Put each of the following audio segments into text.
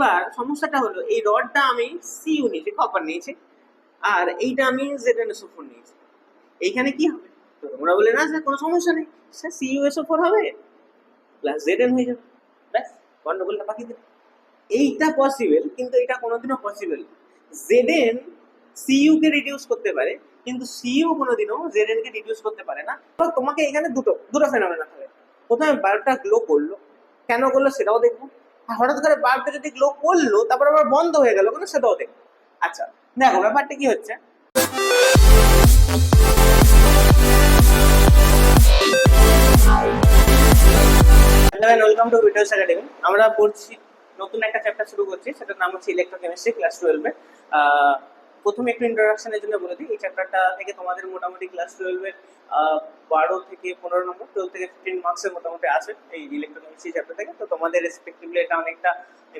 এবার সমস্যাটা হলো এই রডটা আমি সিইউ নিয়েছি, কপার নিয়েছি, আর এইটা আমি ZnSO4 নিয়েছি। এইখানে কি হবে? তো তোমরা বলে না স্যার কোনো সমস্যা নেই, স্যার CuSO4 হবে প্লাস Zn হয়ে যাবে, ব্যাস গন্ডগোলটা বাকি দিন। এইটা পসিবল, কিন্তু এটা কোনোদিনও পসিবল। Zn Cu কে রিডিউস করতে পারে, কিন্তু Cu কোনোদিনও Zn কে রিডিউস করতে পারে না। তো তোমাকে এখানে দুটো ফেনোমেনা হবে। প্রথমে বাল্বটা গ্লো করলো, কেন করলো সেটাও দেখবো। হঠাৎ করে বাল্বটা যদি গ্লো করলো তারপর আবার বন্ধ হয়ে গেল কেন সেটাও দেখবো। আচ্ছা দেখো ব্যাপারটা কি হচ্ছে। Welcome to videos academy. আমরা পড়ছি নতুন একটা চ্যাপ্টার শুরু করছি, সেটার নাম হচ্ছে ইলেকট্রোকেমিস্ট্রি ক্লাস 12 এ। প্রথমে একটু ইন্ট্রোডাকশনের জন্য বলে দিই, এই চ্যাপ্টারটা থেকে তোমাদের মোটামুটি ক্লাস 12 এর 12 থেকে 15 নম্বর, 12 থেকে 15 মার্কসের মোটামুটি আছে এই ইলেকট্রোকেমিস্ট্রি চ্যাপ্টার থেকে। তো তোমাদের রেসপেক্টিভলি এটা অনেকটা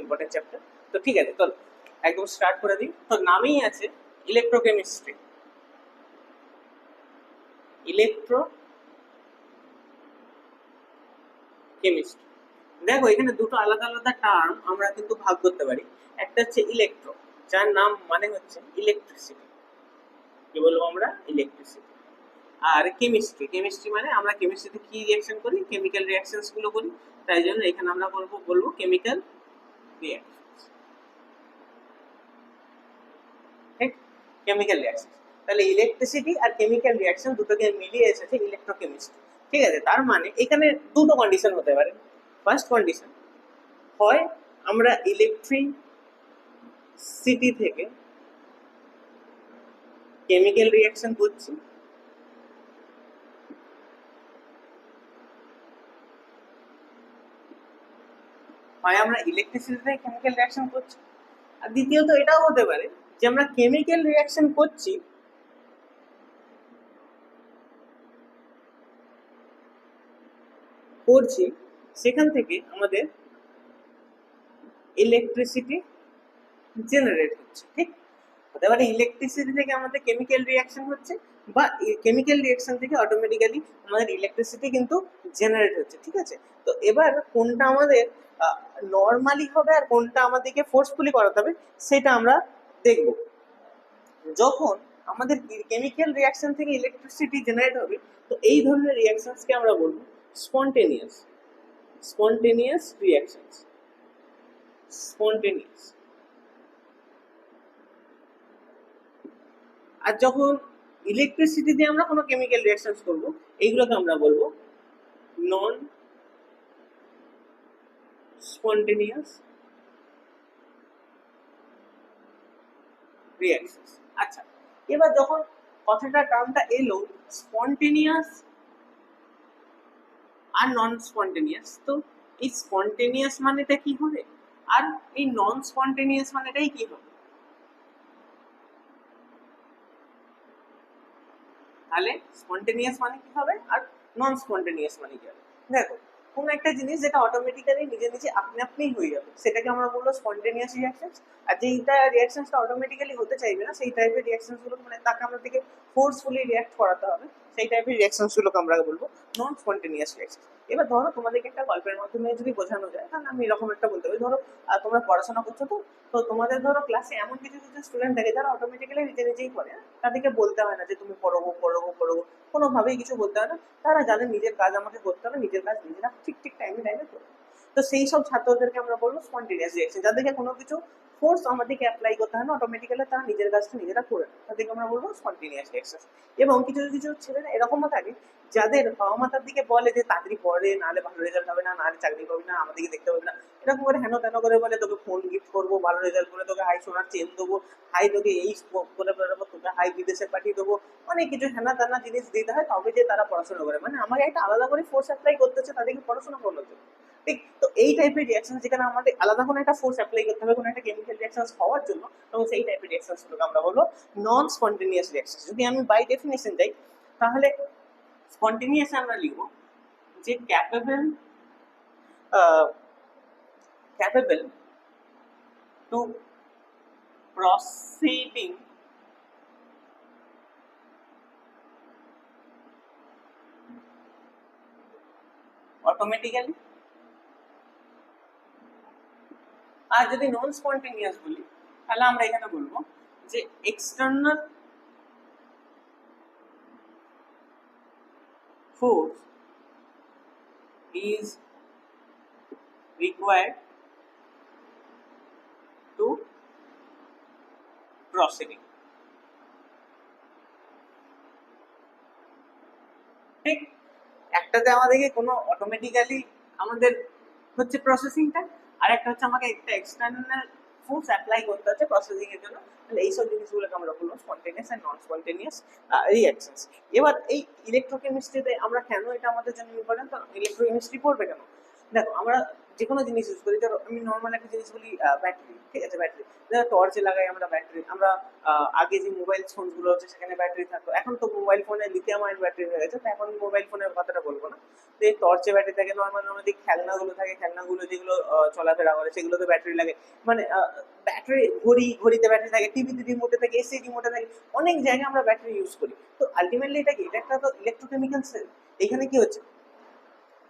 ইম্পর্টেন্ট চ্যাপ্টার। তো ঠিক আছে, চলো একদম স্টার্ট করে দিই। তো নামেই আছে ইলেকট্রোকেমিস্ট্রি, কেমিস্ট্রি। দেখো এখানে দুটো আলাদা আলাদা টার্ম আমরা কিন্তু ভাগ করতে পারি। একটা হচ্ছে ইলেকট্রো, যার নাম মানে হচ্ছে ইলেকট্রিসিটি, কি বলবো আমরা ইলেকট্রিসিটি। আর কেমিস্ট্রি মানে আমরা কেমিস্ট্রিতে কি রিঅ্যাকশন করি, কেমিক্যাল রিঅ্যাকশনস গুলো করি, তাই জন্য এখানে আমরা বলবো কেমিক্যাল রিঅ্যাকশনস। ঠিক, কেমিক্যাল রিঅ্যাকশন। তাহলে ইলেকট্রিসিটি আর কেমিক্যাল রিঅ্যাকশন দুটোকে মিলিয়ে এসেছে ইলেকট্রোকেমিস্ট্রি। ঠিক আছে, তার মানে এখানে দুটো কন্ডিশন হতে পারে। ফার্স্ট কন্ডিশন, হয় আমরা ইলেকট্রিসিটি থেকে কেমিক্যাল রিঅ্যাকশন করছি, হয় আমরা ইলেকট্রিসিটি থেকে কেমিক্যাল রিঅ্যাকশন করছি, আর দ্বিতীয়ত এটাও হতে পারে যে আমরা কেমিক্যাল রিঅ্যাকশন করছি সেখান থেকে আমাদের ইলেকট্রিসিটি জেনারেট হচ্ছে। ঠিক, হতে পারে ইলেকট্রিসিটি থেকে আমাদের কেমিক্যাল রিঅ্যাকশন হচ্ছে, বা কেমিক্যাল রিঅ্যাকশন থেকে অটোমেটিক্যালি আমাদের ইলেকট্রিসিটি কিন্তু জেনারেট হচ্ছে। ঠিক আছে, তো এবার কোনটা আমাদের নর্মালি হবে আর কোনটা আমাদেরকে ফোর্সফুলি করাতে হবে সেটা আমরা দেখব। যখন আমাদের কেমিক্যাল রিঅ্যাকশন থেকে ইলেকট্রিসিটি জেনারেট হবে, তো এই ধরনের রিঅ্যাকশনসকে আমরা বলবো স্পন্টেনিয়াস রিঅ্যাকশনস। স্পন্টেনিয়াস। আর যখন ইলেকট্রিসিটি দিয়ে আমরা কোনো কেমিক্যাল রিঅ্যাকশনস করব, এইগুলোকে আমরা বলবো নন স্পন্টেনিয়াস রিঅ্যাকশনস। আচ্ছা, এবার যখন কথাটা টার্মটা এলো স্পন্টেনিয়াস আর নন স্পন্টেনিয়াস, তো এই স্পন্টেনিয়াস মানেটা কি হবে আর এই নন স্পন্টেনিয়াস মানেটাই কি হবে? তাহলে স্পন্টেনিয়াস মানে কি হবে আর নন স্পন্টেনিয়াস মানে কি হবে? দেখো, কোন একটা জিনিস যেটা অটোমেটিক্যালি নিজে নিজে আপনি হয়ে যাবে সেটাকে আমরা বলবো স্পন্টেনিয়াস রিঅ্যাকশনস। আর যেইটা রিঅ্যাকশনসটা অটোমেটিক্যালি হতে চাইবে না সেই টাইপের রিঅ্যাকশনস গুলো, মানে তাকে আমরা থেকে ফোর্সফুলি রিঅ্যাক্ট করাতে হবে, সেই টাইপের রিঅ্যাকশনস গুলোকে আমরা বলবো নন স্পন্টেনিয়াস রিঅ্যাকশন। এবার ধরো তোমাদেরকে একটা গল্পের মাধ্যমে যদি বোঝানো যায়, তাহলে আমি এরকম একটা বলতে পারি। ধরো তোমরা পড়াশোনা করছো, তো তো তোমাদের ধরো ক্লাসে এমন কিছু কিছু স্টুডেন্ট থাকে যারা অটোমেটিক্যালি নিজে নিজেই পড়ে, তাদেরকে বলতে হয় না যে তুমি পড়ো, কোনোভাবেই কিছু বলতে হয় না। তারা জানে নিজের কাজ আমাকে করতে হবে, নিজের কাজ নিজেরা ঠিক ঠিক টাইমে করবে। তো সেই সব ছাত্রদেরকে আমরা বলবো স্পন্টেনিয়াস রিঅ্যাকশন, যাদেরকে কোনো কিছু ফোর্স আমাদেরকে অ্যাপ্লাই করতে হয় না, অটোমেটিক্যালি তারা নিজের কাজটা নিজেরা করে নেয়, তাদেরকে আমরা বলবো স্পন্টেনিয়াস রিঅ্যাকশন। এবং কিছু কিছু ছেলেরা এরকমও থাকে যাদের বাবা মা তার দিকে বলে যে তাড়াতাড়ি পড়ে, নাহলে ভালো রেজাল্ট হবে না, নাহলে চাকরি পাবি না, আমাদেরকে দেখতে পাবি না, এরকম করে হেন তেন করে বলে তোকে ফোন গিফট করবো, ভালো রেজাল্ট করে তোকে হাই সোনার চেন দেবো, হাই তোকে এই করে বেরোবো, তোকে হাই বিদেশে পাঠিয়ে দেবো, অনেক কিছু হেনা তেনা জিনিস দিতে হয় তবে যে তারা পড়াশোনা করে। মানে আমাকে একটা আলাদা করে ফোর্স অ্যাপ্লাই করতেছে তাদেরকে পড়াশোনা করানোর জন্য। ঠিক, তো এই টাইপের রিঅ্যাকশন যেখানে আমাদের আলাদা কোনো একটা ফোর্স অ্যাপ্লাই করতে হবে কোনো একটা কেমিক্যাল রিঅ্যাকশন হওয়ার জন্য, এবং সেই টাইপের রিঅ্যাকশনস গুলোকে আমরা বলবো নন স্পন্টেনিয়াস রিঅ্যাকশন। যদি আমি বাই ডেফিনেশন যাই, তাহলে স্পন্টেনিয়াস আমরা লিখবো যে ক্যাপেবল টু proceeding automatically আর যদি নন স্পন্টেনিয়াস বলি তাহলে আমরা এখানে বলবো যে external force is required to proceeding. ঠিক, একটাতে আমাদেরকে কোনো অটোমেটিক্যালি আমাদের হচ্ছে প্রসেসিংটা, আর একটা হচ্ছে আমাকে একটা এক্সটার্নাল ফোর্স অ্যাপ্লাই করতে হচ্ছে প্রসেসিং এর জন্য। তাহলে এইসব জিনিসগুলোকে আমরা বলবো spontaneous and non spontaneous reactions. এবার এই ইলেকট্রোকেমিস্ট্রিতে আমরা কেন এটা আমাদের জন্য ইম্পর্টেন্ট, ইলেকট্রোকেমিস্ট্রি পড়বে কেন? দেখো আমরা যে কোনো জিনিস ইউজ করি, ধরো আমি নর্মাল একটা জিনিস বলি ব্যাটারি, ঠিক আছে, ব্যাটারি টর্চে লাগাই আমরা ব্যাটারি। আমরা আগে যে মোবাইল ফোনগুলো হচ্ছে সেখানে ব্যাটারি থাকতো, এখন তো মোবাইল ফোনে লিথিয়াম আয়ন ব্যাটারি হয়ে গেছে, তো এখন মোবাইল ফোনের কথাটা বলবো না। তো এই টর্চে ব্যাটারি থাকে, নর্মাল আমাদের খেলনাগুলো থাকে, খেলনাগুলো যেগুলো চলাফেরা করে সেগুলোতে ব্যাটারি লাগে, মানে ব্যাটারি, ঘড়িতে ব্যাটারি থাকে, টিভিতে রিমোটে থাকে, এসি রিমোটে থাকে, অনেক জায়গায় আমরা ব্যাটারি ইউজ করি। তো আলটিমেটলি এটা কি, এটা একটা তো ইলেকট্রোকেমিক্যাল সেল। এখানে কি হচ্ছে,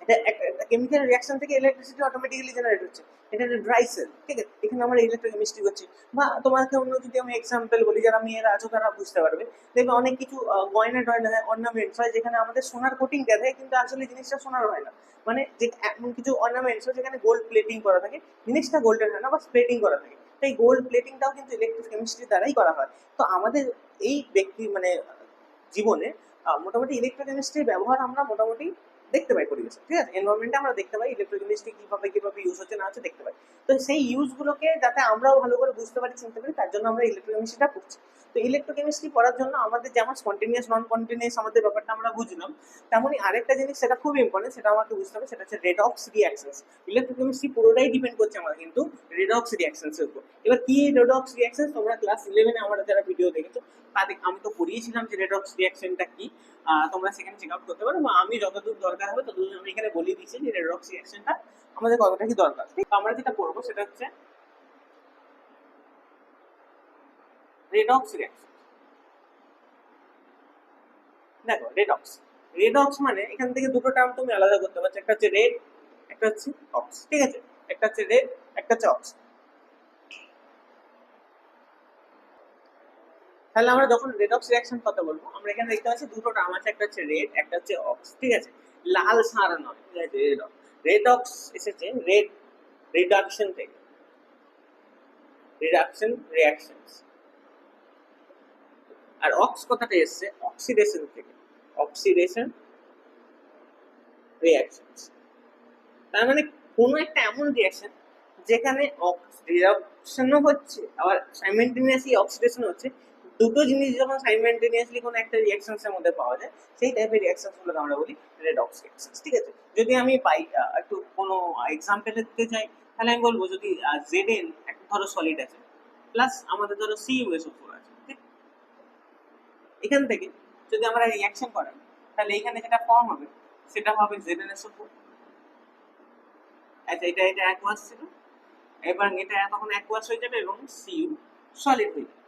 এটা একটা কেমিক্যাল রিঅ্যাকশন থেকে ইলেকট্রিসিটি অটোমেটিক্যালি জেনারেট হচ্ছে, এটা একটা ড্রাই সেল, ঠিক আছে। এখানে আমরা ইলেকট্রোকেমিস্ট্রি করছি। বা তোমাকে অন্য যদি আমি এক্সাম্পল বলি, যারা মেয়েরা আছো তারা বুঝতে পারবে, দেখবে অনেক কিছু গয়না টয়না হয়, অর্নামেন্টস হয়, যেখানে আমাদের সোনার কোটিং দেওয়া থাকে কিন্তু আসলে জিনিসটা সোনার হয় না। মানে যে এমন কিছু অর্নামেন্টস হয় যেখানে গোল্ড প্লেটিং করা থাকে, জিনিসটা গোল্ডের হয় না, বা প্লেটিং করা থাকে। তো এই গোল্ড প্লেটিংটাও কিন্তু ইলেকট্রোকেমিস্ট্রি দ্বারাই করা হয়। তো আমাদের এই ব্যক্তি মানে জীবনে মোটামুটি ইলেকট্রোকেমিস্ট্রির ব্যবহার আমরা মোটামুটি দেখতে পাই পরিবেশে, ঠিক আছে, এনভায়রনমেন্টে আমরা দেখতে পাই ইলেকট্রোকেমিস্ট্রি কিভাবে ইউজ হচ্ছে না হচ্ছে দেখতে পাই। তো সেই ইউজগুলোকে যাতে আমরাও ভালো করে বুঝতে পারি, চিনতে পারি, তার জন্য আমরা ইলেকট্রোকেমিস্ট্রিটা পড়ছি। তো ইলেকট্রোকেমিস্ট্রি পড়ার জন্য আমাদের যেমন স্পন্টেনিয়াস নন স্পন্টেনিয়াস আমাদের ব্যাপারটা আমরা বুঝলাম, তেমনই আরেকটা জিনিস সেটা খুব ইম্পর্টেন্ট, সেটা আমাকে বুঝতে হবে, সেটা হচ্ছে রেডক্স রিঅ্যাকশনস। ইলেকট্রোকেমিস্ট্রি পুরোটাই ডিপেন্ড করছে আমার কিন্তু রেডক্স রিঅ্যাকশনস এর উপর। এবার কি রেডক্স রিঅ্যাকশনস, তোমরা ক্লাস 11-এ আমরা যারা ভিডিও দেখেছো তাদের আমি তো পড়িয়েছিলাম যে রেডক্স রিঅ্যাকশনটা কি, তোমরা সেখানে চেক আউট করতে পারো, বা আমি যতদূর দরকার হবে ততদূর আমি এখানে বলে দিচ্ছি যে রেডক্স রিঅ্যাকশনটা আমাদের কতটা কি দরকার। ঠিক, আমরা যেটা করবো সেটা হচ্ছে রেডক্স রিঅ্যাকশন। দেখো রেডক্স, রেডক্স মানে এখান থেকে দুটো টার্ম তুমি আলাদা করতে পারছো, একটা হচ্ছে রেড, একটা হচ্ছে অক্স, ঠিক আছে, একটা হচ্ছে রেড, একটা হচ্ছে অক্স। তাহলে আমরা যখন রেডক্স রিঅ্যাকশন কথা বলবো, আমরা এখানে দেখতে পাচ্ছি দুটো টার্ম আছে, একটা হচ্ছে রেড, একটা হচ্ছে অক্স, ঠিক আছে, লাল সাদা নয়, ঠিক আছে। রেডক্স এসেছে রেড রিডাকশন থেকে, রিডাকশন রিঅ্যাকশনস। আর অক্স কথাটা এসেছে অক্সিডেশন থেকে, অক্সিডেশন রিঅ্যাকশনস। তার মানে কোনো একটা এমন রিঅ্যাকশন যেখানে রিডাকশনও হচ্ছে আবার সাইমেন্টেনিয়াসলি অক্সিডেশন হচ্ছে, দুটো জিনিস যখন সাইমেন্টেনিয়াসলি কোনো একটা রিঅ্যাকশনস এর মধ্যে পাওয়া যায়, সেই টাইপের রিঅ্যাকশনস গুলোকে আমরা বলি রেডক্স রিঅ্যাকশনস, ঠিক আছে। যদি আমি পাই একটু কোনো এক্সাম্পল দিতে চাই, তাহলে আমি বলবো যদি Zn একটা ধরো সলিড আছে, প্লাস আমাদের ধরো CuSO4 আছে, ঠিক, এখান থেকে যদি আমরা রিঅ্যাকশন করাই তাহলে এখানে যেটা ফর্ম হবে সেটা হবে ZnSO4। আচ্ছা, এটা এটা অ্যাকুয়াস ছিল, এবার এটা তখন অ্যাকুয়াস হয়ে যাবে এবং Cu সলিড হয়ে যাবে।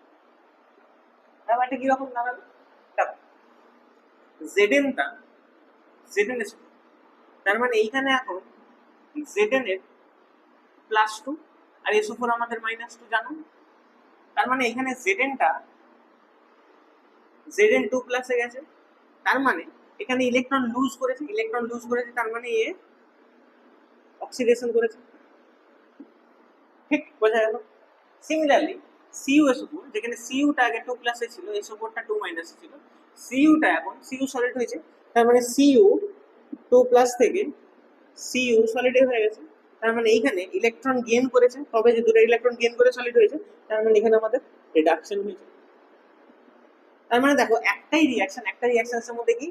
ব্যাপারটা কিরকম দাঁড়াবে, দেখো Zn-টা ZnSO4, তার মানে এইখানে এখন Zn এর +2 আর SO4 আমাদের -2 জানো, তার মানে এখানে Zn-টা Zn2 প্লাসে গেছে, তার মানে এখানে ইলেকট্রন লুজ করেছে, তার মানে এ অক্সিডেশন করেছে, ঠিক বোঝা গেল। সিমিলারলি CuSO4, যেখানে Cu-টা আগে 2 প্লাসে ছিল, SO4-টা 2 মাইনাসে ছিল, Cu-টা এখন Cu সলিড হয়েছে, তার মানে Cu 2 প্লাস থেকে Cu সলিড হয়ে গেছে, তার মানে এইখানে ইলেকট্রন গেইন করেছে, তবে যে দুটো ইলেকট্রন গেইন করে সলিড হয়েছে, তার মানে এখানে আমাদের রিডাকশন হয়েছে। তার মানে দেখো একটাই রিঅ্যাকশন, একটা রিঅ্যাকশনের মধ্যে কি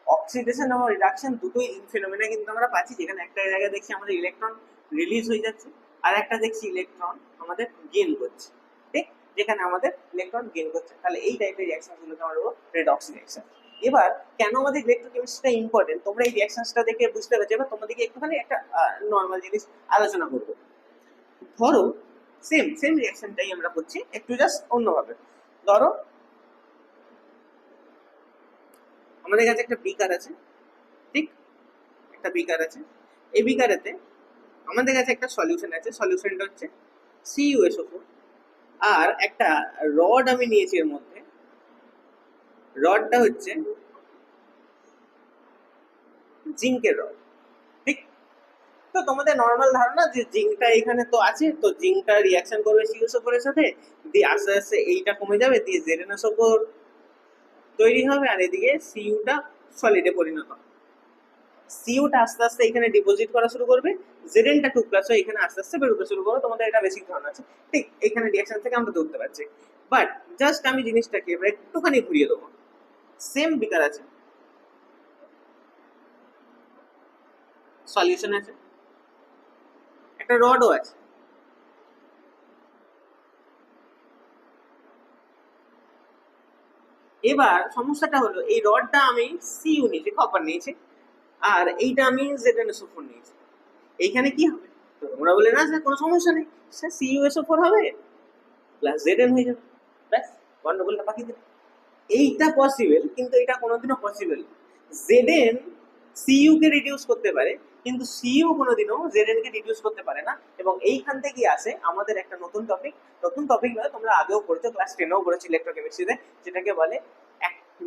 অক্সিডেশন এবং রিডাকশন দুটোই ফেনোমেনা কিন্তু আমরা পাচ্ছি, যেখানে একটা জায়গায় দেখছি আমাদের ইলেকট্রন রিলিজ হয়ে যাচ্ছে, আর একটা দেখছি ইলেকট্রন আমাদের গেইন করছে, ঠিক, যেখানে আমাদের ইলেকট্রন গেইন করছে। তাহলে এই টাইপের রিঅ্যাকশনগুলোকে আমরা বলবো রেডক্স রিঅ্যাকশন। এবার কেন আমাদের ইলেকট্রোকেমিস্ট্রিটা ইম্পর্টেন্ট, তোমরা এই রিঅ্যাকশনসটা দেখে বুঝতে পারছো। এবার তোমাদেরকে একটুখানি একটা নর্মাল জিনিস আলোচনা করবো। ধরো সেম সেম রিঅ্যাকশনটাই আমরা করছি, একটু জাস্ট অন্যভাবে। ধরো আমাদের কাছে একটা বিকার আছে, ঠিক, একটা বিকার আছে, এই বিকারেতে আমাদের কাছে একটা সলিউশন আছে, সলিউশনটা হচ্ছে CuSO4 আর একটা রড আমি নিয়েছি এর মধ্যে, রডটা হচ্ছে জিঙ্কের রড, ঠিক? তো তোমাদের নর্মাল ধারণা যে জিঙ্কটা এখানে তো আছে, তো জিঙ্কটা রিয়াকশন করবে CuSO4 এর সাথে, দিয়ে আস্তে আস্তে এইটা কমে যাবে, দিয়ে ZnSO4 তৈরি হবে, আর এদিকে সিইউটা সলিডে পরিণত হবে। সিইউটা আস্তে আস্তে এখানে ডিপোজিট করা শুরু করবে, জেডেনটা 2+ হয়ে এখানে আস্তে আস্তে বেরোতে শুরু করবে। তোমাদের এটা বেসিক ধারণা আছে, ঠিক? এখানে রিয়াকশন থেকে আমরা ধরতে পারছি, বাট জাস্ট আমি জিনিসটাকে এবার একটুখানি ঘুরিয়ে দেবো। সেম বিকার আছে, সলিউশন আছে, একটা রডও আছে। এবার সমস্যাটা হলো এই রডটা আমি সিইউ নিয়েছি, কপার নিয়েছি, আর এইটা আমি ZnSO4 নিয়েছি। এইখানে কি হবে? তো তোমরা বলে না স্যার কোনো সমস্যা নেই, স্যার CuSO4 হবে প্লাস Zn হয়ে যাবে, ব্যাস গন্ডগোলটা বাকি দিন। এইটা পসিবল, কিন্তু এটা কোনোদিনও পসিবল। Zn Cu কে রিডিউস করতে পারে, কিন্তু Cu কোনোদিনও Zn কে রিডিউস করতে পারে না। এবং এইখান থেকেই আসে আমাদের একটা নতুন টপিক, নতুন টপিক নয়, তোমরা আগেও পড়েছো, ক্লাস 10এও পড়েছো ইলেকট্রোকেমিস্ট্রিতে, যেটাকে বলে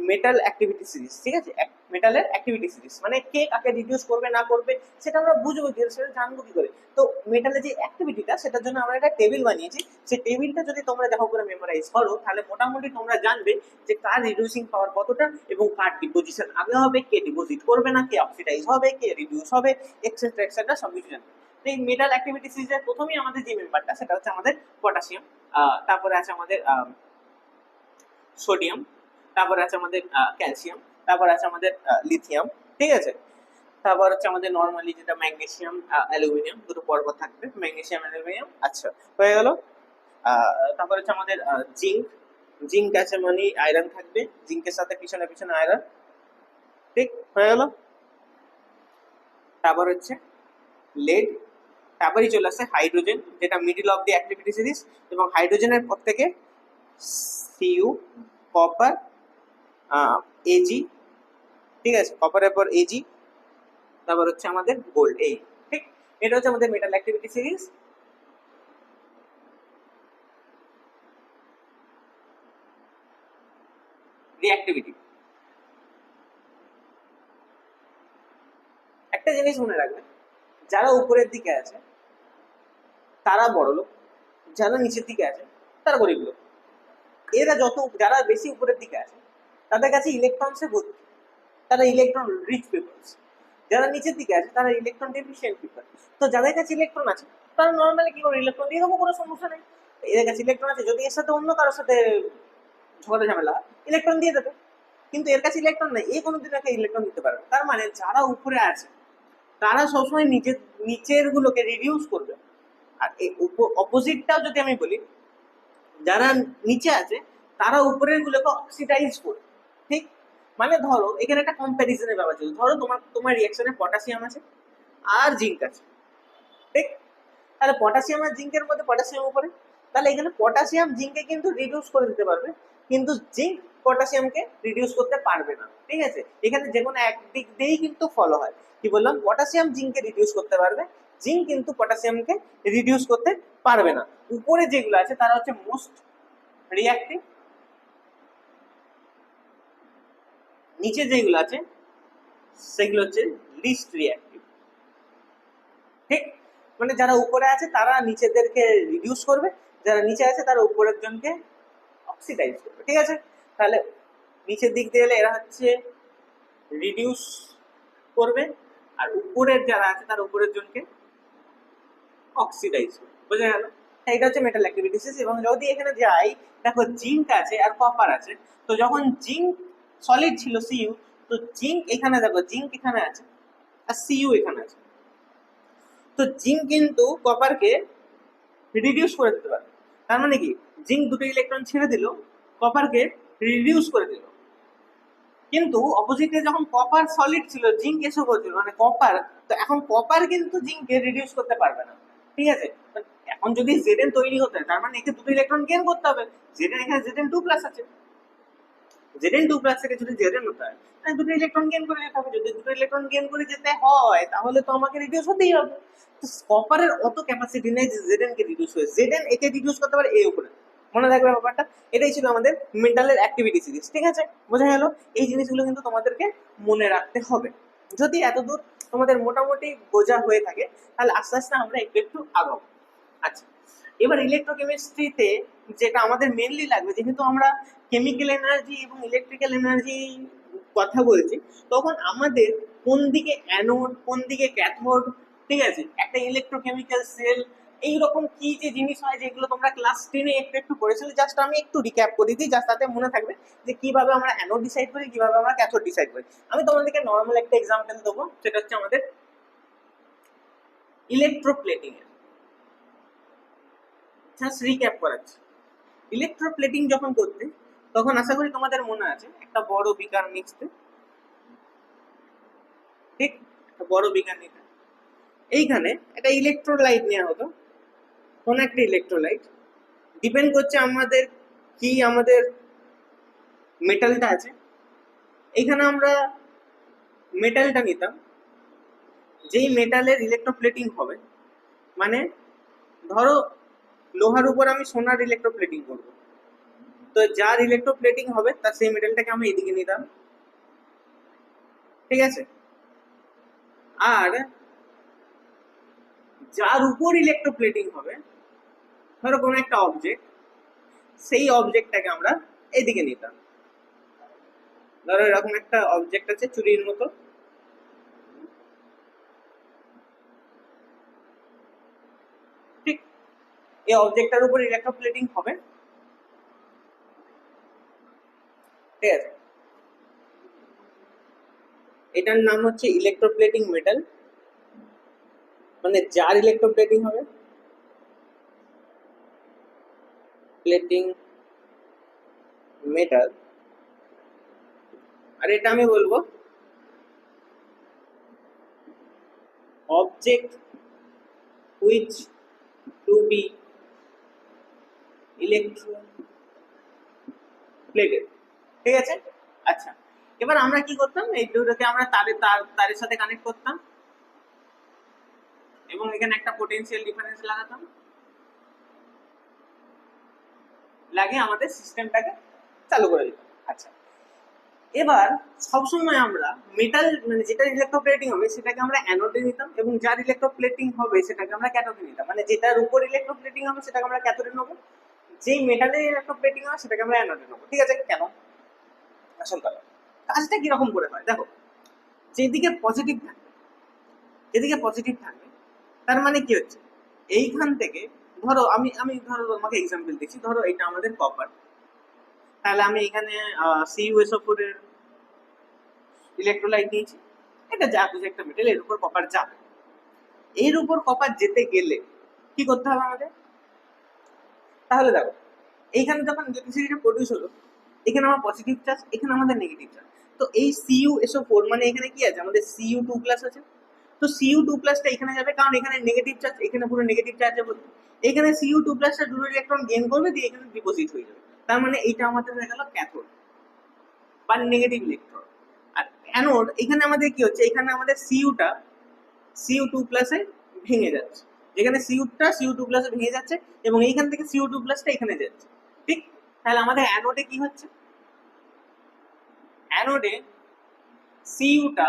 মেটাল অ্যাক্টিভিটি সিরিজ। ঠিক আছে, মেটালের অ্যাক্টিভিটি সিরিজ মানে কে কাকে রিডিউস করবে না করবে সেটা আমরা বুঝবো কি, সেটা জানবো কি করে? তো মেটালের যে অ্যাক্টিভিটিটা, সেটার জন্য আমরা একটা টেবিল বানিয়েছি। সেই টেবিলটা যদি তোমরা দেখো করে মেমোরাইজ করো, তাহলে মোটামুটি তোমরা জানবে যে কার রিডিউসিং পাওয়ার কতটা, এবং কার ডিপোজিশন আগে হবে, কে ডিপোজিট করবে না, কে অক্সিডাইজ হবে, কে রিডিউস হবে, এক্সেট্রা এক্সেট্রা সব কিছু জানবে। তো এই মেটাল অ্যাক্টিভিটি সিরিজের প্রথমেই আমাদের যে মেম্বারটা, সেটা হচ্ছে আমাদের পটাশিয়াম, তারপরে আছে আমাদের সোডিয়াম, তারপর আছে আমাদের ক্যালসিয়াম, তারপর আছে আমাদের লিথিয়াম, ঠিক আছে? তারপর হচ্ছে আমাদের নর্মালি যেটা ম্যাগনেসিয়াম, অ্যালুমিনিয়াম, দুটো পরপর থাকবে, ম্যাগনেসিয়াম অ্যালুমিনিয়াম, আচ্ছা হয়ে গেল। তারপর হচ্ছে আমাদের জিঙ্ক, জিঙ্ক আছে মানে আয়রন থাকবে, জিঙ্কের সাথে পিছনে পিছনে আয়রন, ঠিক হয়ে গেল। তারপর হচ্ছে লেড, তারপরেই চলে আসছে হাইড্রোজেন, যেটা middle of the activity series, এবং হাইড্রোজেনের পর থেকে সিইউ, কপার, এজি, ঠিক আছে, কপারের পর এজি, তারপর হচ্ছে আমাদের গোল্ড, এই ঠিক। এটা হচ্ছে আমাদের মেটাল অ্যাক্টিভিটি সিরিজ। রিঅ্যাক্টিভিটি, একটা জিনিস মনে রাখবে, যারা উপরের দিকে আছে তারা বড় লোক, যারা নিচের দিকে আছে তারা গরিব লোক। এরা যারা বেশি উপরের দিকে আছে তাদের কাছে ইলেকট্রনসে ভর্তি, তারা ইলেকট্রন রিচ পিপলস। যারা নিচের দিকে আছে তারা ইলেকট্রন ডেফিশিয়েন্ট পিপল। তো যাদের কাছে ইলেকট্রন আছে তারা নর্মালি কি করে, ইলেকট্রন দিয়ে দেবো, কোনো সমস্যা নেই। এদের কাছে ইলেকট্রন আছে, যদি এর সাথে অন্য কারোর সাথে ঝগড়া ঝামেলা, ইলেকট্রন দিয়ে দেবে। কিন্তু এর কাছে ইলেকট্রন নেই, এই কোনোদিন একটা ইলেকট্রন দিতে পারবে। তার মানে যারা উপরে আছে তারা সবসময় নিচের গুলোকে রিডিউস করবে। আর এই অপোজিটটাও যদি আমি বলি, যারা নিচে আছে তারা উপরের গুলোকে অক্সিডাইজ করবে, ঠিক? মানে ধরো এখানে একটা কম্প্যারিজনের ব্যাপার ছিল, ধরো তোমার রিঅ্যাকশনে পটাশিয়াম আছে আর জিঙ্ক আছে, ঠিক? তাহলে পটাশিয়াম আর জিঙ্কের মধ্যে পটাশিয়াম উপরে, তাহলে এখানে পটাশিয়াম জিঙ্ককে কিন্তু রিডিউস করে দিতে পারবে, কিন্তু জিঙ্ক পটাশিয়ামকে রিডিউস করতে পারবে না, ঠিক আছে? এখানে যে কোনো একদিক দিয়েই কিন্তু ফলো হয়। কি বললাম? পটাশিয়াম জিঙ্ককে রিডিউস করতে পারবে, জিঙ্ক কিন্তু পটাশিয়ামকে রিডিউস করতে পারবে না। উপরে যেগুলো আছে তারা হচ্ছে মোস্ট রিঅ্যাক্টিভ, নিচে যেগুলো আছে সেগুলো হচ্ছে লিস্ট রিঅ্যাক্টিভ, ঠিক? মানে যারা উপরে আছে তারা নিচেদেরকে রিডিউস করবে, যারা নিচে আছে তারা উপরের জনকে অক্সিডাইজ করবে, ঠিক আছে? তাহলে নিচের দিক দিয়ে এলে এরা হচ্ছে রিডিউস করবে, আর উপরের যারা আছে তারা উপরের জনকে অক্সিডাইজ করবে, বোঝা গেল? এটা হচ্ছে মেটাল অ্যাক্টিভিটিস। এবং যদি এখানে যাই, দেখো জিঙ্ক আছে আর কপার আছে, তো যখন জিঙ্ক সলিড ছিল সিইউ, তো জিঙ্ক এখানে, দেখো জিঙ্ক এখানে আছে আর সিইউ এখানে আছে, তো জিঙ্ক কিন্তু কপারকে রিডিউস করে দিতে পারে। তার মানে কি, জিঙ্ক দুটো ইলেকট্রন ছেড়ে দিল, কপারকে রিডিউস করে দিল। কিন্তু অপোজিটে যখন কপার সলিড ছিল, জিঙ্ক এসে বলছিল মানে কপার, তো এখন কপার কিন্তু জিঙ্ককে রিডিউস করতে পারবে না, ঠিক আছে? এখন যদি জেডেন তৈরি হতে হয়, তার মানে একে দুটো ইলেকট্রন গেইন করতে হবে, জেডেন এখানে Zn2+ আছে, Zn2+ থেকে যদি Zn হতে হয় মানে দুটো ইলেকট্রন গেইন করে যেতে হবে। যদি দুটো ইলেকট্রন গেইন করে যেতে হয় তাহলে তো আমাকে রিডিউস হতেই হবে। তো কপারের অত ক্যাপাসিটি নেই যে Zn কে রিডিউস হয়ে, Zn একে রিডিউস করতে পারে এ উপরে। মনে থাকবে ব্যাপারটা। এটাই ছিল আমাদের মেন্টালের অ্যাক্টিভিটি সিরিজ, ঠিক আছে? বোঝা গেল? এই জিনিসগুলো কিন্তু তোমাদেরকে মনে রাখতে হবে। যদি এতদূর তোমাদের মোটামুটি বোঝা হয়ে থাকে তাহলে আস্তে আস্তে আমরা একটু একটু আগাবো। আচ্ছা, এবার ইলেকট্রোকেমিস্ট্রিতে যেটা আমাদের মেনলি লাগবে, যেহেতু আমরা কেমিক্যাল এনার্জি এবং ইলেকট্রিক্যাল এনার্জি কথা বলছি, তখন আমাদের কোন দিকে অ্যানোড কোন দিকে ক্যাথোড, ঠিক আছে, একটা ইলেকট্রোকেমিক্যাল সেল, এইরকম কি যে জিনিস হয় যেগুলো তোমরা ক্লাস 10-এ একটু একটু পড়েছিলে, জাস্ট আমি একটু রিক্যাপ করে দিই, জাস্ট তাতে মনে থাকবে যে কিভাবে আমরা অ্যানোড ডিসাইড করি, কিভাবে আমরা ক্যাথোড ডিসাইড করি। আমি তোমাদেরকে নর্মাল একটা এক্সাম্পল দেবো, সেটা হচ্ছে আমাদের ইলেকট্রোপ্লেটিং এর। জাস্ট রিক্যাপ করাচ্ছি। ইলেকট্রোপ্লেটিং যখন করতে, তখন আশা করি তোমাদের মনে আছে একটা বড় বিকার নিতে, ঠিক, একটা বড় বিকার নিতে, এইখানে একটা ইলেকট্রোলাইট নেওয়া হতো, কোন একটা ইলেকট্রোলাইট, ডিপেন্ড করছে আমাদের কি আমাদের মেটালটা আছে। এইখানে আমরা মেটালটা নিতাম, যেই মেটালের ইলেকট্রোপ্লেটিং হবে, মানে ধরো লোহার উপর আমি সোনার ইলেকট্রোপ্লেটিং করব, তো যার ইলেকট্রোপ্লেটিং হবে তার সেই মেটালটাকে আমি এদিকে নিতাম, ঠিক আছে? আর যার উপর ইলেকট্রোপ্লেটিং হবে, ধরো কোনো একটা অবজেক্ট, সেই অবজেক্টটাকে আমরা এদিকে নিতাম। ধরো এরকম একটা অবজেক্ট আছে চুরির মতো, ঠিক, এই অবজেক্টটার উপর ইলেকট্রোপ্লেটিং হবে, ঠিক আছে? এটার নাম হচ্ছে ইলেকট্রোপ্লেটিং মেটাল, মানে যার ইলেকট্রোপ্লেটিং হবে, প্লেটিং মেটাল। আর এটা আমি বলবো অবজেক্ট হুইচ টু বি ইলেকট্রোপ্লেটেড, ঠিক আছে? আচ্ছা, এবার আমরা কি করতাম, এই দুটোকে আমরা তারের সাথে কানেক্ট করতাম এবং এখানে একটা পোটেনশিয়াল ডিফারেন্স লাগাতাম, লাগিয়ে আমাদের সিস্টেমটাকে চালু করে দিতাম। আচ্ছা, এবার সবসময় আমরা মেটাল মানে যেটা ইলেকট্রোপ্লেটিং হবে সেটাকে আমরা অ্যানোডে নিতাম, এবং যার ইলেকট্রোপ্লেটিং হবে সেটাকে আমরা ক্যাথোডে নিতাম, মানে যেটার উপর ইলেকট্রোপ্লেটিং হবে সেটাকে আমরা ক্যাথোডে নেবো, যেই মেটালের ইলেকট্রোপ্লেটিং হবে সেটাকে আমরা অ্যানোডে নেবো, ঠিক আছে? কেন? আসল কথা, কাজটা কিরকম করে হয় দেখো, যেদিকে পজিটিভ থাকবে, যেদিকে পজিটিভ থাকবে তার মানে কি হচ্ছে, এইখান থেকে ধরো আমি আমি ধরো তোমাকে এক্সাম্পল দিচ্ছি, ধরো এটা আমাদের কপার, তাহলে আমি এখানে CuSO4 এর ইলেকট্রোলাইট নিয়েছি, এটা যা কিছু একটা মেটাল, এর উপর কপার যাবে, এর উপর কপার যেতে গেলে কি করতে হবে আমাদের? তাহলে দেখো, এইখানে যখন ইলেকট্রিসিটিটা প্রডিউস হলো, এখানে আমার পজিটিভ চার্জ, এখানে আমাদের নেগেটিভ চার্জ, তো এই CuSO4 মানে এখানে কি আছে, আমাদের Cu2+ আছে, তো Cu2+টা এখানে যাবে, কারণ এখানে নেগেটিভ চার্জ, এখানে পুরো নেগেটিভ চার্জে ভর্তি, এখানে Cu2+টা দুটো ইলেকট্রন গেইন করবে, দিয়ে এখানে ডিপোজিট হয়ে যাবে, তার মানে এইটা আমাদের হয়ে গেল ক্যাথোড বা নেগেটিভ ইলেকট্রন। আর অ্যানোড, এখানে আমাদের কি হচ্ছে, এখানে আমাদের সিউটা Cu2+ ভেঙে যাচ্ছে, যেখানে Cu2+ ভেঙে যাচ্ছে এবং এইখান থেকে Cu2+টা এখানে যাচ্ছে, ঠিক? তাহলে আমাদের অ্যানোডে কি হচ্ছে, অ্যানোডে সিউটা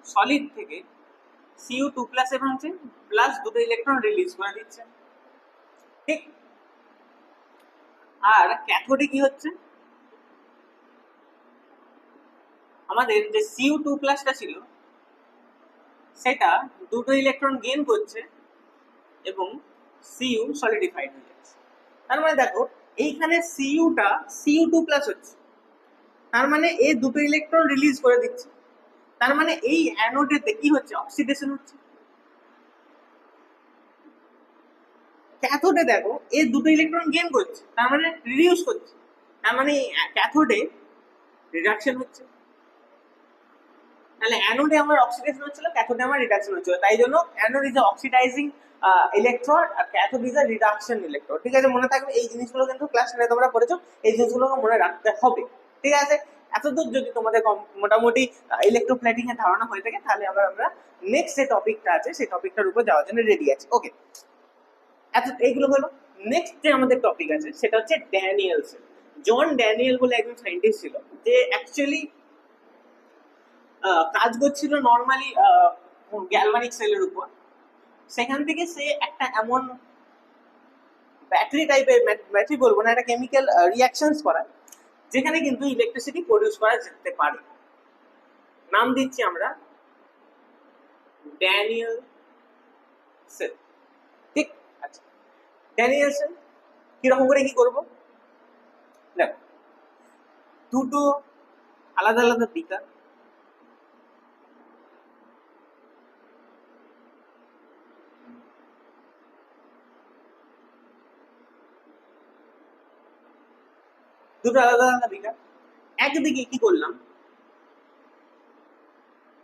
সলিড থেকে Cu2+ ভাঙছে, প্লাস দুটো ইলেকট্রন রিলিজ করে দিচ্ছে, ঠিক? আর ক্যাথোডে কি হচ্ছে, আমাদের যে Cu2+টা ছিল সেটা দুটো ইলেকট্রন গেইন করছে এবং Cu সলিডিফাইড হয়ে যাচ্ছে। তার মানে দেখো, এইখানে Cuটা Cu2+ হচ্ছে, তার মানে এই দুটো ইলেকট্রন রিলিজ করে দিচ্ছে, তার মানে এই অ্যানোডেতে কি হচ্ছে, অক্সিডেশন হচ্ছে। ক্যাথোডে দেখো, এই দুটো ইলেকট্রন গেইন করছে, তার মানে রিডিউস করছে, তার মানে ক্যাথোডে রিডাকশন হচ্ছে। তাহলে অ্যানোডে আমার অক্সিডেশন হচ্ছিল, ক্যাথোডে আমার রিডাকশন হচ্ছিল, তাই জন্য অ্যানোড ইজ অক্সিডাইজিং ইলেকট্রন আর ক্যাথোড ইজ রিডাকশন ইলেকট্রন, ঠিক আছে? মনে থাকবে, এই জিনিসগুলো কিন্তু ক্লাস 10 তোমরা পড়েছো, এই জিনিসগুলোকে মনে রাখতে হবে, ঠিক আছে? এতদূর যদি তোমাদের মোটামুটি ইলেকট্রোপ্লেটিং এর ধারণা হয়ে থাকে, তাহলে আমরা নেক্সট যে টপিকটা আছে সেই টপিকটার উপর যাওয়ার জন্য রেডি আছি। ওকে, এইগুলো হলো। নেক্সট যে আমাদের টপিক আছে সেটা হচ্ছে ড্যানিয়েলসন। জন ড্যানিয়েল বলে একজন সায়েন্টিস্ট ছিল, যে অ্যাকচুয়ালি কাজ করছিল নর্মালি গ্যালভানিক সেলের উপর। সেখান থেকে সে একটা এমন ব্যাটারি টাইপের, ব্যাটারি বলবো না, একটা কেমিক্যাল রিয়াকশনস করায় যেখানে কিন্তু ইলেকট্রিসিটি প্রডিউস করা যেতে পারে। নাম দিচ্ছি আমরা ড্যানিয়েল সেল। ঠিক আছে, ড্যানিয়েল সেল কিরকম করে কি করবো দেখো, দুটো আলাদা আলাদা বিকার, দুটো আলাদা আলাদা বিকার। একদিকে কি করলাম,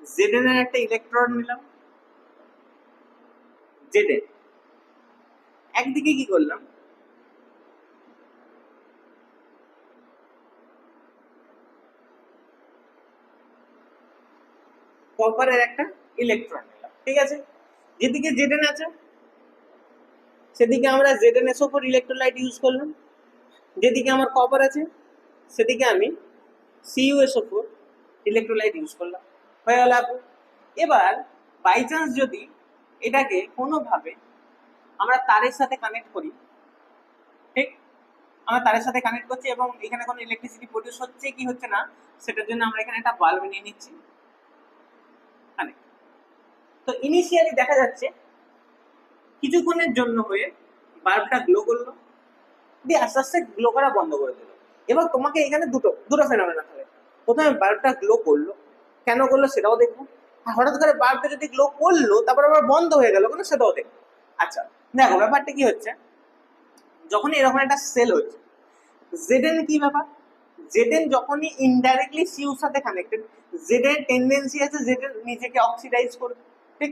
জেডেন এর একটা ইলেকট্রন নিলাম, জেডেন। একদিকে কি করলাম, কপারের একটা ইলেকট্রন নিলাম। ঠিক আছে, যেদিকে জেডেন আছে সেদিকে আমরা ZnSO4 ইলেকট্রোলাইট ইউজ করলাম, যেদিকে আমার কপার আছে সেদিকে আমি CuSO4 ইলেকট্রোলাইট ইউজ করলাম। হয়ে গেল আপু। এবার বাই চান্স যদি এটাকে কোনোভাবে আমরা তারের সাথে কানেক্ট করি, ঠিক, আমরা তারের সাথে কানেক্ট করছি এবং এখানে কোনো ইলেকট্রিসিটি প্রডিউস হচ্ছে কি হচ্ছে না সেটার জন্য আমরা এখানে একটা বাল্ব নিয়ে নিচ্ছি কানেক্ট। তো ইনিশিয়ালি দেখা যাচ্ছে কিছুক্ষণের জন্য হয়ে বাল্বটা গ্লো করলো, দিয়ে আস্তে আস্তে গ্লো করা বন্ধ করে দিল। এবার তোমাকে এখানে দুটো ফেনোমেনা থাকে। প্রথমে বাল্বটা গ্লো করলো, কেন করলো সেটাও দেখবো। আর হঠাৎ করে বাল্বটা যদি গ্লো করলো তারপর আবার বন্ধ হয়ে গেল কেন সেটাও দেখবো। আচ্ছা দেখো, ব্যাপারটা কি হচ্ছে, যখন এরকম একটা সেল হচ্ছে, জেডেন কি ব্যাপার, জেডেন যখনই ইনডাইরেক্টলি সিউর সাথে কানেক্টেড, জেডেন টেন্ডেন্সি আছে জেডেন নিজেকে অক্সিডাইজ করবে, ঠিক,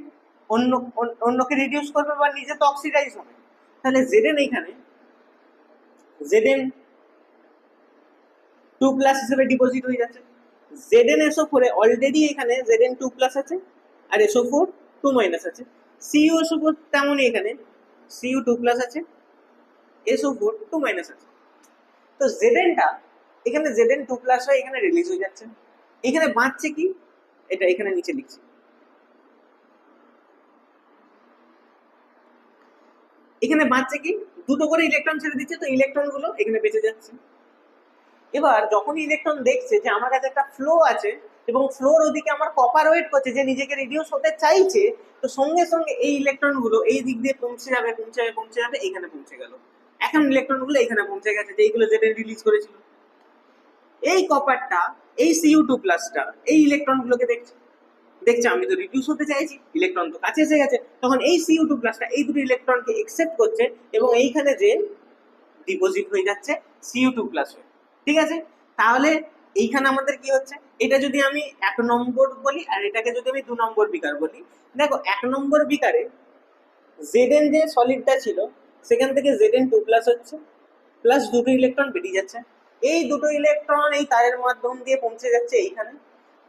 অন্যকে রিডিউস করবে বা নিজে তো অক্সিডাইজ হবে। তাহলে জেডেন এইখানে Zn2+ হিসেবে ডিপোজিট হয়ে যাচ্ছে। ZnSO4 এ অলরেডি এখানে Zn2+ আছে আর SO4 2- আছে। CuSO4 তেমনই এখানে Cu2+ আছে, SO4 2- আছে। তো Znটা এখানে Zn2+ হয়ে এখানে রিলিজ হয়ে যাচ্ছে। এখানে বাঁচছে কি, এটা এখানে নিচে লিখছি, এখানে বাঁচছে কি, দুটো করে ইলেকট্রন ছেড়ে দিচ্ছে, তো ইলেকট্রন গুলো এখানে বেঁচে যাচ্ছে। এবার যখনই ইলেকট্রন দেখছে যে আমার কাছে একটা ফ্লো আছে এবং ফ্লোর ওদিকে আমার কপার ওয়েট করছে যে নিজেকে রিডিউস হতে চাইছে, তো সঙ্গে সঙ্গে এই ইলেকট্রন গুলো এই দিক দিয়ে পৌঁছে যাবে এখানে পৌঁছে গেল। এখন ইলেকট্রন গুলো এখানে পৌঁছে গেছে যে এইগুলো যেটা রিলিজ করেছিল। এই কপারটা, এই Cu2+টা এই ইলেকট্রন গুলোকে দেখছে আমি তো রিডিউস হতে চাইছি, ইলেকট্রন তো কাছে এসে গেছে, তখন এই Cu2+টা এই দুটো ইলেকট্রনকে একসেপ্ট করছে এবং এইখানে যে ডিপোজিট হয়ে যাচ্ছে Cu2+ হয়ে। ঠিক আছে, তাহলে এইখানে আমাদের কি হচ্ছে, এটা যদি আমি 1 নম্বর বলি আর এটাকে যদি আমি 2 নম্বর বিকার বলি, দেখো 1 নম্বর বিকারে Zn যে সলিডটা ছিল সেখান থেকে Zn2+ হচ্ছে, প্লাস দুটো ইলেকট্রন বেরিয়ে যাচ্ছে। এই দুটো ইলেকট্রন এই তারের মাধ্যম দিয়ে পৌঁছে যাচ্ছে এইখানে,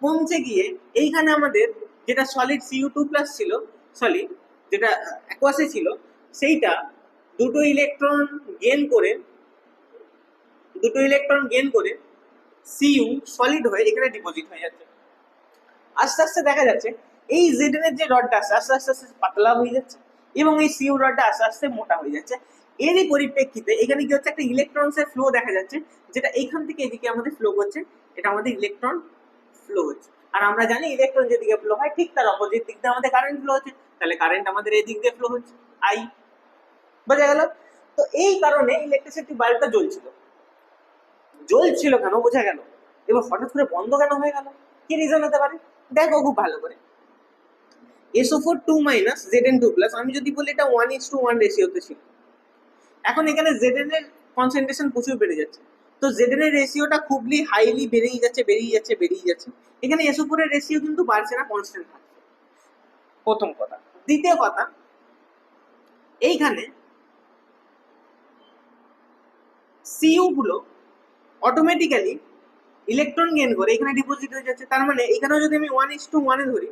পৌঁছে গিয়ে এইখানে আমাদের যেটা সলিড Cu2+ ছিল, সলিড যেটা অ্যাকোয়াসে ছিল, সেইটা দুটো ইলেকট্রন গেন করে Cu সলিড হয়ে এখানে ডিপোজিট হয়ে যাচ্ছে। আস্তে আস্তে দেখা যাচ্ছে এই Zn এর যে রডটা আস্তে আস্তে আস্তে আস্তে পাতলা হয়ে যাচ্ছে এবং এই Cu রডটা আস্তে আস্তে মোটা হয়ে যাচ্ছে। এরই পরিপ্রেক্ষিতে এখানে কি হচ্ছে, একটা ইলেকট্রনসের ফ্লো দেখা যাচ্ছে, যেটা এইখান থেকে এদিকে আমাদের ফ্লো করছে, এটা আমাদের ইলেকট্রন ফ্লো হচ্ছে। আর আমরা জানি ইলেকট্রন যেদিকে ফ্লো হয় ঠিক তার অপোজিট দিক দিয়ে আমাদের কারেন্ট ফ্লো হচ্ছে, তাহলে কারেন্ট আমাদের এই দিক দিয়ে ফ্লো হচ্ছে, আই। বোঝা গেল? তো এই কারণে ইলেকট্রিসিটি বাল্বটা জ্বলছিল কেন বোঝা গেল। এবার হঠাৎ করে বন্ধ কেন হয়ে গেল, কি রিজন হতে পারে দেখো খুব ভালো করে। SO4 2- Zn2+, আমি যদি বলি এটা 1:1 রেশিওতে ছিল। এখন এখানে Zn এর কনসেন্ট্রেশন প্রচুর বেড়ে যাচ্ছে, তো Zn এর রেশিওটা খুবই হাইলি বেড়েই যাচ্ছে। এখানে SO4 এর রেশিও কিন্তু বাড়ছে না, কনস্ট্যান্ট থাকছে, প্রথম কথা। দ্বিতীয় কথা, এইখানে Cu গুলো অটোমেটিক্যালি ইলেকট্রন গেইন করে এখানে ডিপোজিট হয়ে যাচ্ছে। তার মানে এখানেও যদি আমি 1:1 ধরি,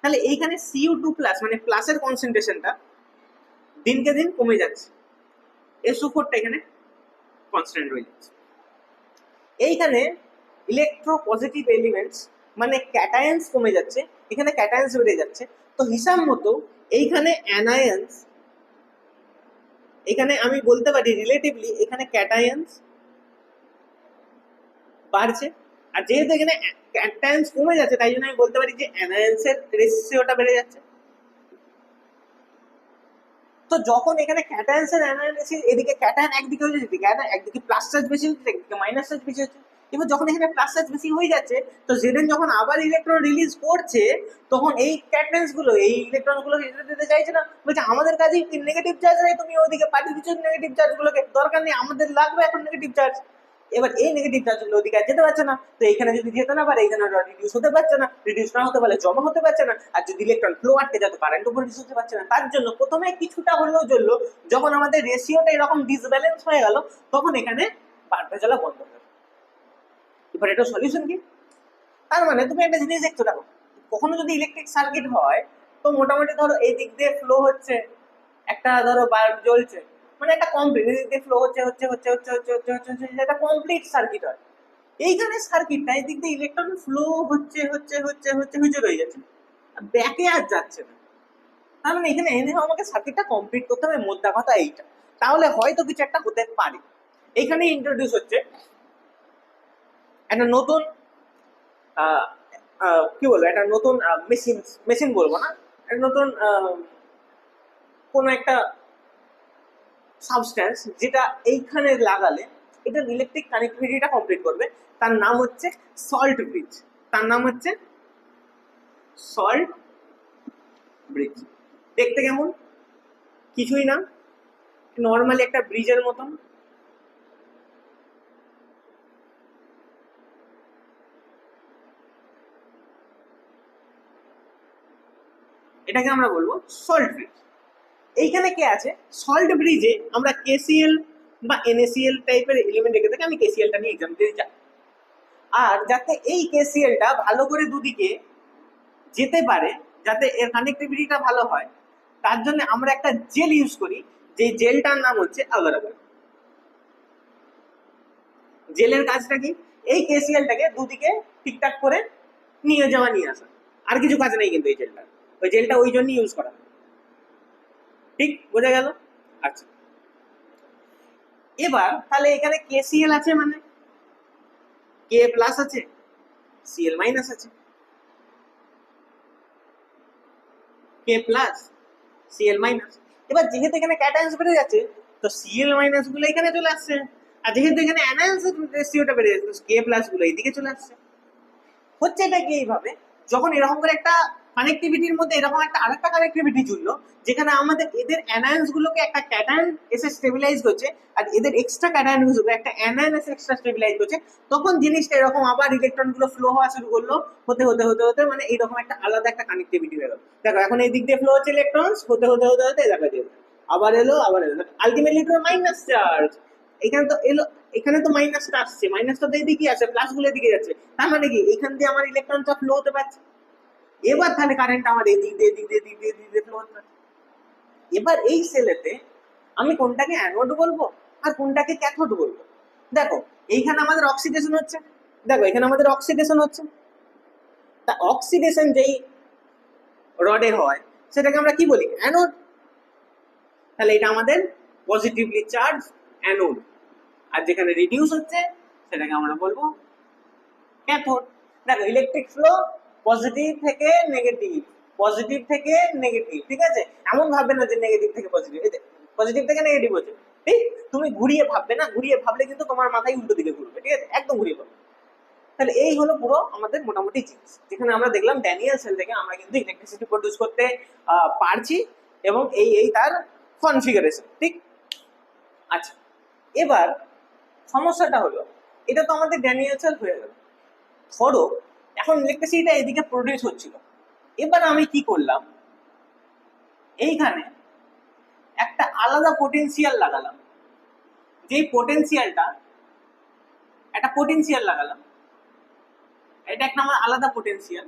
তাহলে এইখানে Cu2+ মানে প্লাসের কনসেন্ট্রেশনটা দিনকে দিন কমে যাচ্ছে, SO4টা এখানে কনস্ট্যান্ট রয়ে যাচ্ছে। এইখানে ইলেকট্রো পজিটিভ এলিমেন্টস মানে ক্যাটায়ন্স কমে যাচ্ছে, এখানে ক্যাটায়ন্স বেড়ে যাচ্ছে। তো হিসাব মতো এইখানে অ্যানায়ন্স, এখানে আমি বলতে পারি রিলেটিভলি এখানে ক্যাটায়ন্স বাড়ছে, আর যেহেতু এখানে ক্যাটায়ন্স কমে যাচ্ছে তাই জন্য আমি বলতে পারি যে অ্যানায়ন্সের রেশিওটা বেড়ে যাচ্ছে। তো যখন এখানে ক্যাটায়ন্স এর অ্যানায়ন্স এদিকে ক্যাটায়ন একদিকে হয়ে যাচ্ছে, ক্যাটায়ন একদিকে প্লাস চার্জ বেশি হচ্ছে, একদিকে মাইনাস চার্জ বেশি হচ্ছে। এবার যখন এখানে প্লাস চার্জ বেশি হয়ে যাচ্ছে, তো জেডেন যখন আবার ইলেকট্রন রিলিজ করছে, তখন এই ক্যাটায়ন্স গুলো এই ইলেকট্রন গুলো দিতে চাইছে না, বলছে আমাদের কাছেই নেগেটিভ চার্জ নেই, তুমি ওদিকে পাঠিয়ে দিচ্ছ নেগেটিভ চার্জ গুলোকে, দরকার নেই, আমাদের লাগবে এখন নেগেটিভ চার্জ। এবার এই নেগেটিভ চার্জগুলো ওদিকে আর যেতে পারছে না, তো এখানে যদি যেতে না পারে এখানে রিডিউস হতে পারছে না, রিডিউস না হতে পারলে জমা হতে পারছে না, আর যদি ইলেকট্রন ফ্লো আটকে যায় তো কারেন্টও প্রডিউস হতে পারছে না। তার জন্য প্রথমে কিছুটা হলেও জ্বললো, যখন আমাদের রেশিওটা এরকম ডিসব্যালেন্স হয়ে গেল তখন এখানে বাল্বটা জ্বলা বন্ধ হয়ে গেল। এবার এটা সলিউশন কি? তার মানে তুমি একটা জিনিস দেখছো, দেখো কখনো যদি ইলেকট্রিক সার্কিট হয় তো মোটামুটি ধরো এই দিক দিয়ে ফ্লো হচ্ছে, একটা ধরো বাল্ব জ্বলছে, মানে একটা কমপ্লিট এই দিক দিয়ে ফ্লো হচ্ছে হচ্ছে হচ্ছে হচ্ছে হচ্ছে হচ্ছে হচ্ছে হচ্ছে একটা কমপ্লিট সার্কিট হয়। এইখানে সার্কিটটা এই দিক দিয়ে ইলেকট্রন ফ্লো হচ্ছে হচ্ছে হচ্ছে হচ্ছে হচ্ছে রয়ে যাচ্ছে, ব্যাকে আর যাচ্ছে না। তার মানে এখানে এনে আমাকে সার্কিটটা কমপ্লিট করতে হবে, মোদ্দা কথা এইটা, তাহলে হয়তো কিছু একটা হতে পারে। এখানে ইন্ট্রোডিউস হচ্ছে একটা নতুন কি বলবো, একটা নতুন মেশিন, মেশিন বলবো না, একটা নতুন কোনো একটা সাবস্ট্যান্স যেটা এইখানে লাগালে এটার ইলেকট্রিক কানেক্টিভিটিটা কমপ্লিট করবে। তার নাম হচ্ছে সল্ট ব্রিজ, তার নাম হচ্ছে সল্ট ব্রিজ। দেখতে কেমন? কিছুই না, নর্মালি একটা ব্রিজের মতন। এটাকে আমরা বলবো সল্ট ব্রিজ। এইখানে কে আছে? সল্ট ব্রিজে আমরা কেসিএল বা এনএসিএল টাইপের এলিমেন্ট রেখে থাকি, আমি কেসিএলটা নিয়ে এক্সাম দিতে চাই। আর যাতে এই কেসিএলটা ভালো করে দুদিকে যেতে পারে, যাতে এর কানেক্টিভিটিটা ভালো হয়, তার জন্য আমরা একটা জেল ইউজ করি, যে জেলটার নাম হচ্ছে আগার আগার। জেলের কাজটা কি? এই কেসিএলটাকে দুদিকে ঠিকঠাক করে নিয়ে যাওয়া নিয়ে আসা, আর কিছু কাজ নেই কিন্তু এই জেলটা, ওই জেলটা ওই জন্যই ইউজ করা। ঠিক বোঝা গেল? আচ্ছা, এবার তাহলে এখানে কেসিএল আছে মানে কে প্লাস আছে, সিএল মাইনাস আছে, কে প্লাস সিএল মাইনাস। এবার যেহেতু এখানে ক্যাটায়ন্স বেড়ে যাচ্ছে তো সিএল মাইনাস গুলো এখানে চলে আসছে, আর যেহেতু এখানে অ্যানায়ন্স রেশিওটা বেড়ে যাচ্ছে তো কে প্লাস গুলো এইদিকে চলে আসছে। হচ্ছে এটা কি এইভাবে, যখন এরকম করে একটা কানেক্টিভিটির মধ্যে এরকম একটা আরেকটা কানেক্টিভিটি জুড়লো, যেখানে আমাদের এদের অ্যানায়ন্স গুলোকে একটা ক্যাটায়ন এসে স্টেবিলাইজ করছে, আর এদের এক্সট্রা ক্যাটায়ন গুলোকে একটা অ্যানায়ন এসে এক্সট্রা স্টেবিলাইজ করছে, তখন জিনিসটা এরকম আবার ইলেকট্রন গুলো ফ্লো হওয়া শুরু করলো, হতে হতে হতে হতে মানে এইরকম একটা আলাদা একটা কানেক্টিভিটি হয়ে গেল। দেখো এখন এই দিক দিয়ে ফ্লো হচ্ছে ইলেকট্রন, হতে হতে হতে হতে দেখা দিয়ে আবার এলো আবার এলো, আলটিমেটলি তো মাইনাস চার্জ। এখানে তো এলো, এখানে তো মাইনাসটা আসছে, মাইনাসটা তো এদিকে আসে, প্লাস গুলো এদিকে যাচ্ছে, তার মানে কি এখান দিয়ে আমার ইলেকট্রনটা ফ্লো হতে পারছে। এবার তাহলে কারেন্ট আমার এদিক দিয়ে এদিক দিয়ে এদিক দিয়ে এদিক দিয়ে ফ্লো হতে পারছে। এবার এই সেলেতে আমি কোনটাকে অ্যানোড বলবো আর কোনটাকে ক্যাথোড বলবো? দেখো এইখানে আমাদের অক্সিডেশন হচ্ছে, দেখো এখানে আমাদের অক্সিডেশন হচ্ছে, তা অক্সিডেশন যেই রডে হয় সেটাকে আমরা কি বলি? অ্যানোড। তাহলে এটা আমাদের পজিটিভলি চার্জ অ্যানোড, আর যেখানে রিডিউস হচ্ছে সেটাকে আমরা বলবো ক্যাথোড। দেখো ইলেকট্রিক ফ্লো পজিটিভ থেকে নেগেটিভ, পজিটিভ থেকে নেগেটিভ, ঠিক আছে? এমন ভাববে না যে নেগেটিভ থেকে পজিটিভ, পজিটিভ থেকে নেগেটিভ হচ্ছে, ঠিক? তুমি ঘুরিয়ে ভাববে না, ঘুরিয়ে ভাবলে কিন্তু তোমার মাথায় উল্টো দিকে ঘুরবে, ঠিক আছে? একদম ঘুরিয়ে ভাববে। তাহলে এই হলো পুরো আমাদের মোটামুটি জিনিস, যেখানে আমরা দেখলাম ড্যানিয়েল সেল থেকে আমরা কিন্তু ইলেকট্রিসিটি প্রডিউস করতে পারছি, এবং এই এই তার কনফিগারেশন, ঠিক? আচ্ছা, এবার সমস্যাটা হলো এটা তো আমাদের ড্যানিয়েল সেল হয়ে গেল, ধরো এখন ইলেকট্রিসিটিটা এদিকে প্রডিউস হচ্ছিল, এবার আমি কি করলাম, এইখানে একটা আলাদা পোটেনশিয়াল লাগালাম, যেই পোটেনশিয়ালটা একটা পোটেনশিয়াল লাগালাম, এটা একটা আমার আলাদা পোটেনশিয়াল।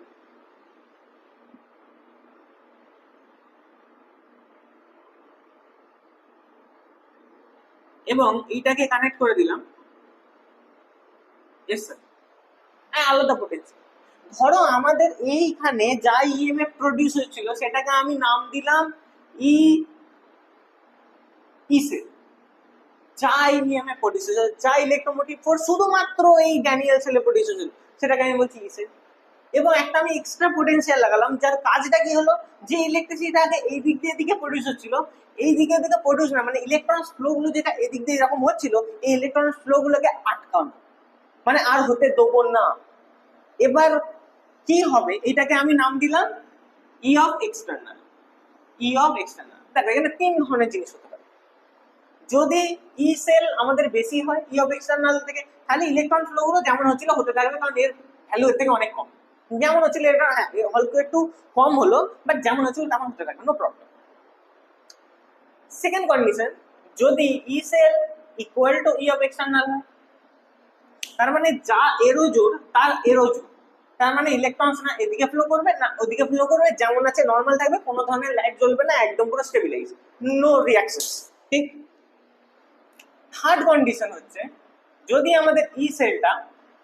এবং এইটাকে কানেক্ট করে দিলাম, यस স্যার, হ্যাঁ আলাদা পোটেনশিয়াল। ধরো আমাদের এইখানে যা ইএমএফ প্রডিউস হচ্ছিল সেটাকে আমি নাম দিলাম ই সেল। যা ইএমএফ প্রডিউস হচ্ছে, যা ইলেকট্রোমোটিভ ফোর্স শুধুমাত্র এই ড্যানিয়েল সেলে প্রডিউস হচ্ছিল সেটাকে আমি বলছি ই সেল। এবং একটা আমি এক্সট্রা পোটেনশিয়াল লাগালাম যার কাজটা কি হলো, যে ইলেকট্রিসিটিটাকে এই দিক দিয়ে দিকে প্রডিউস হচ্ছিল এই দিকে দিকে প্রডিউস না, মানে ইলেকট্রন ফ্লো গুলো যেটা এদিক দিয়ে এরকম হচ্ছিল এই ইলেকট্রন ফ্লো গুলোকে আটকানো, মানে আর হতে দেবো না। এবার কি হবে, এটাকে আমি নাম দিলাম ই of external. E of external, দেখো এখানে তিন ধরনের জিনিস হতে পারে। যদি ই সেল আমাদের বেশি হয় ই অফ এক্সটার্নাল থেকে, তাহলে ইলেকট্রন ফ্লো গুলো যেমন হচ্ছিল হতে থাকবে, কারণ এর ভ্যালু এর থেকে অনেক কম। যেমন হচ্ছিল এটা, হ্যাঁ অল্প একটু কম হলো, বাট যেমন হচ্ছিল তেমন হতে থাকবে, নো প্রবলেম। সেকেন্ড কন্ডিশন, যদি E cell equal to E of external হয়, তার মানে যা এরো জোর তার এরো জোর, তার মানে ইলেকট্রনস না এদিকে ফ্লো করবে না ওদিকে ফ্লো করবে, যেমন আছে নর্মাল থাকবে, কোনো ধরনের লাইট জ্বলবে না, একদম পুরো স্টেবিলাইজ, নো রিঅ্যাকশন। ঠিক। থার্ড কন্ডিশন হচ্ছে, যদি আমাদের ই সেলটা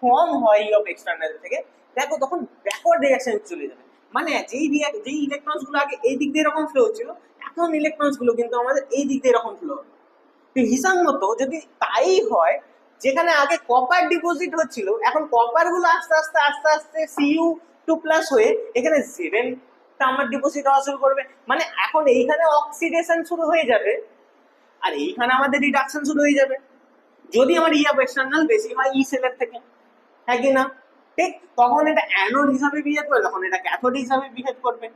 কম হয় ই অফ এক্সটার্নাল থেকে, দেখো তখন ব্যাকওয়ার্ড রিঅ্যাকশন চলে যাবে, মানে যেই ইলেকট্রনস গুলো আগে এই দিক দিয়ে এরকম ফ্লো হচ্ছিল এখন ইলেকট্রনস গুলো কিন্তু আমাদের এই দিক দিয়ে এরকম ফ্লো হবে। তো হিসাব মতো যদি তাই হয়, যেখানে আগে কপার ডিপোজিট হচ্ছিল এখন কপার গুলো আস্তে আস্তে আস্তে আস্তে Cu2+ হয়ে এখানে জেডেন আমার ডিপোজিট হওয়া শুরু করবে, মানে এখন এইখানে অক্সিডেশন শুরু হয়ে যাবে আর এইখানে আমাদের রিডাকশন শুরু হয়ে যাবে, যদি আমার ই অফ এক্সটার্নাল বেশি হয় ই সেলের থেকে, হ্যাঁ কি না? ঠিক, তখন এটা অ্যানোড হিসাবে বিহেভ করবে, তখন এটা ক্যাথোড হিসাবে বিহেভ করবে।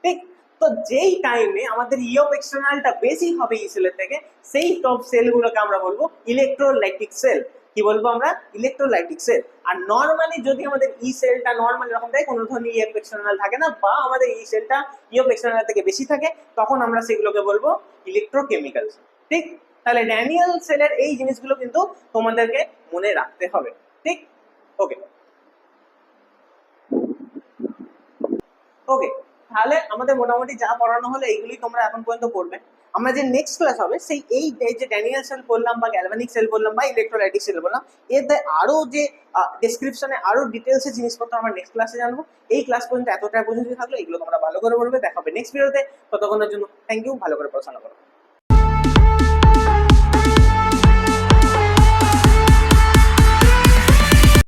ঠিক, তো যেই টাইমে আমাদের ই অফ এক্সটার্নালটা বেশি হবে ই সেলের থেকে, সেই টপ সেলগুলোকে আমরা বলবো ইলেকট্রোলাইটিক সেল। কি বলবো আমরা? Electrolytic sell. আর নর্মালি যদি আমাদের ই সেলটা নর্মাল এরকম থাকে, কোনো ধরনের ই অফ এক্সটার্নাল থাকে না, বা আমাদের ই সেলটা ই অফ এক্সটার্নাল থেকে বেশি থাকে, তখন আমরা সেগুলোকে বলবো ইলেকট্রোকেমিক্যাল। ঠিক, তাহলে ড্যানিয়েল সেলের এই জিনিসগুলো কিন্তু তোমাদেরকে মনে রাখতে হবে। ঠিক, ওকে ওকে, তাহলে আমাদের মোটামুটি যা পড়ানো হলো এইগুলি তোমরা এখন পর্যন্ত পড়বে। আমরা যে নেক্সট ক্লাস হবে সেই এই যে ড্যানিয়েল সেল বললাম বা গ্যালভানিক সেল বললাম বা ইলেকট্রোলাইটিক সেল বললাম, এতে আরো যে ডেসক্রিপশনে আরো ডিটেলসে জিনিসপত্র আমরা নেক্সট ক্লাসে জানবো। এই ক্লাস পর্যন্ত এতটা পর্যন্ত থাকলো, এগুলো তোমরা ভালো করে বলবে। দেখা হবে নেক্সট ভিডিওতে, ততক্ষণের জন্য থ্যাংক ইউ, ভালো করে পড়াশোনা করো।